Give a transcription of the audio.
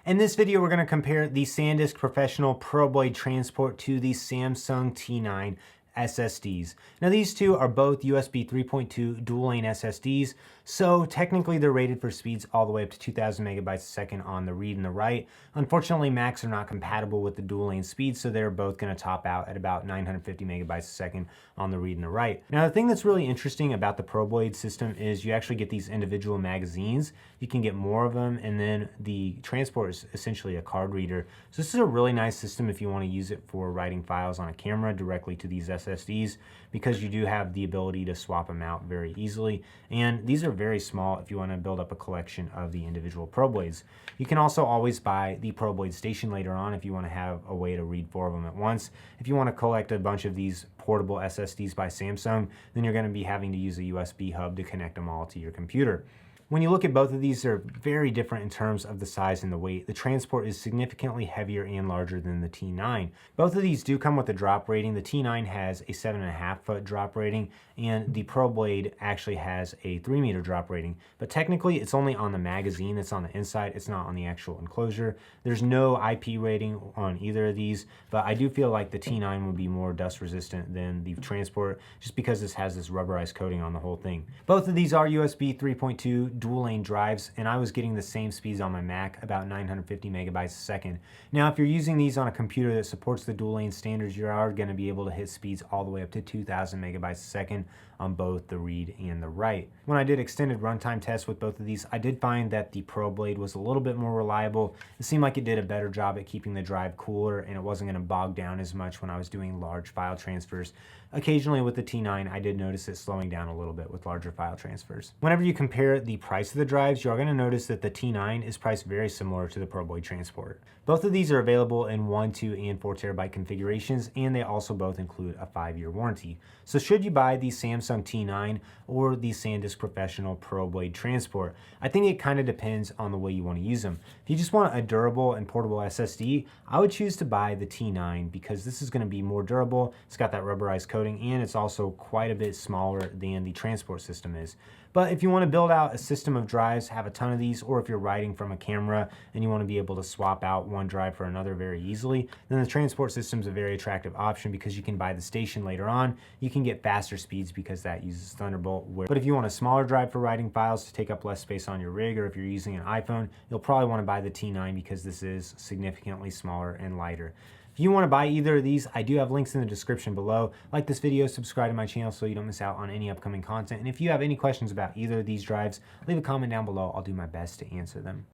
In this video, we're going to compare the SanDisk Professional ProBlade Transport to the Samsung T9 SSDs. Now these two are both USB 3.2 dual lane SSDs, so technically they're rated for speeds all the way up to 2000 megabytes a second on the read and the write. Unfortunately, Macs are not compatible with the dual lane speed, so they're both going to top out at about 950 megabytes a second on the read and the write. Now the thing that's really interesting about the ProBlade system is you actually get these individual magazines. You can get more of them, and then the transport is essentially a card reader. So this is a really nice system if you want to use it for writing files on a camera directly to these SSDs, because you do have the ability to swap them out very easily. And these are very small if you want to build up a collection of the individual ProBlades. You can also always buy the ProBlade station later on if you want to have a way to read 4 of them at once. If you want to collect a bunch of these portable SSDs by Samsung, then you're going to be having to use a USB hub to connect them all to your computer. When you look at both of these, they're very different in terms of the size and the weight. The transport is significantly heavier and larger than the T9. Both of these do come with a drop rating. The T9 has a 7.5 foot drop rating, and the ProBlade actually has a 3 meter drop rating. But technically, it's only on the magazine that's on the inside. It's not on the actual enclosure. There's no IP rating on either of these, but I do feel like the T9 would be more dust resistant than the transport, just because this has this rubberized coating on the whole thing. Both of these are USB 3.2 dual lane drives, and I was getting the same speeds on my Mac, about 950 megabytes a second. Now, if you're using these on a computer that supports the dual lane standards, you are going to be able to hit speeds all the way up to 2000 megabytes a second on both the read and the write. When I did extended runtime tests with both of these, I did find that the ProBlade was a little bit more reliable. It seemed like it did a better job at keeping the drive cooler, and it wasn't going to bog down as much when I was doing large file transfers. Occasionally with the T9, I did notice it slowing down a little bit with larger file transfers. Whenever you compare the price of the drives, you're going to notice that the T9 is priced very similar to the ProBlade Transport. Both of these are available in 1, 2, and 4 terabyte configurations, and they also both include a 5-year warranty. So should you buy the Samsung T9 or the SanDisk Professional ProBlade Transport? I think it kind of depends on the way you want to use them. If you just want a durable and portable SSD, I would choose to buy the T9 because this is going to be more durable. It's got that rubberized coating, and it's also quite a bit smaller than the transport system is. But if you want to build out a system of drives, have a ton of these, or if you're writing from a camera and you want to be able to swap out one drive for another very easily, then the transport system is a very attractive option because you can buy the station later on. You can get faster speeds because that uses Thunderbolt. But if you want a smaller drive for writing files to take up less space on your rig, or if you're using an iPhone, you'll probably want to buy the T9 because this is significantly smaller and lighter. If you want to buy either of these, I do have links in the description below. Like this video, subscribe to my channel so you don't miss out on any upcoming content. And if you have any questions about either of these drives, leave a comment down below. I'll do my best to answer them.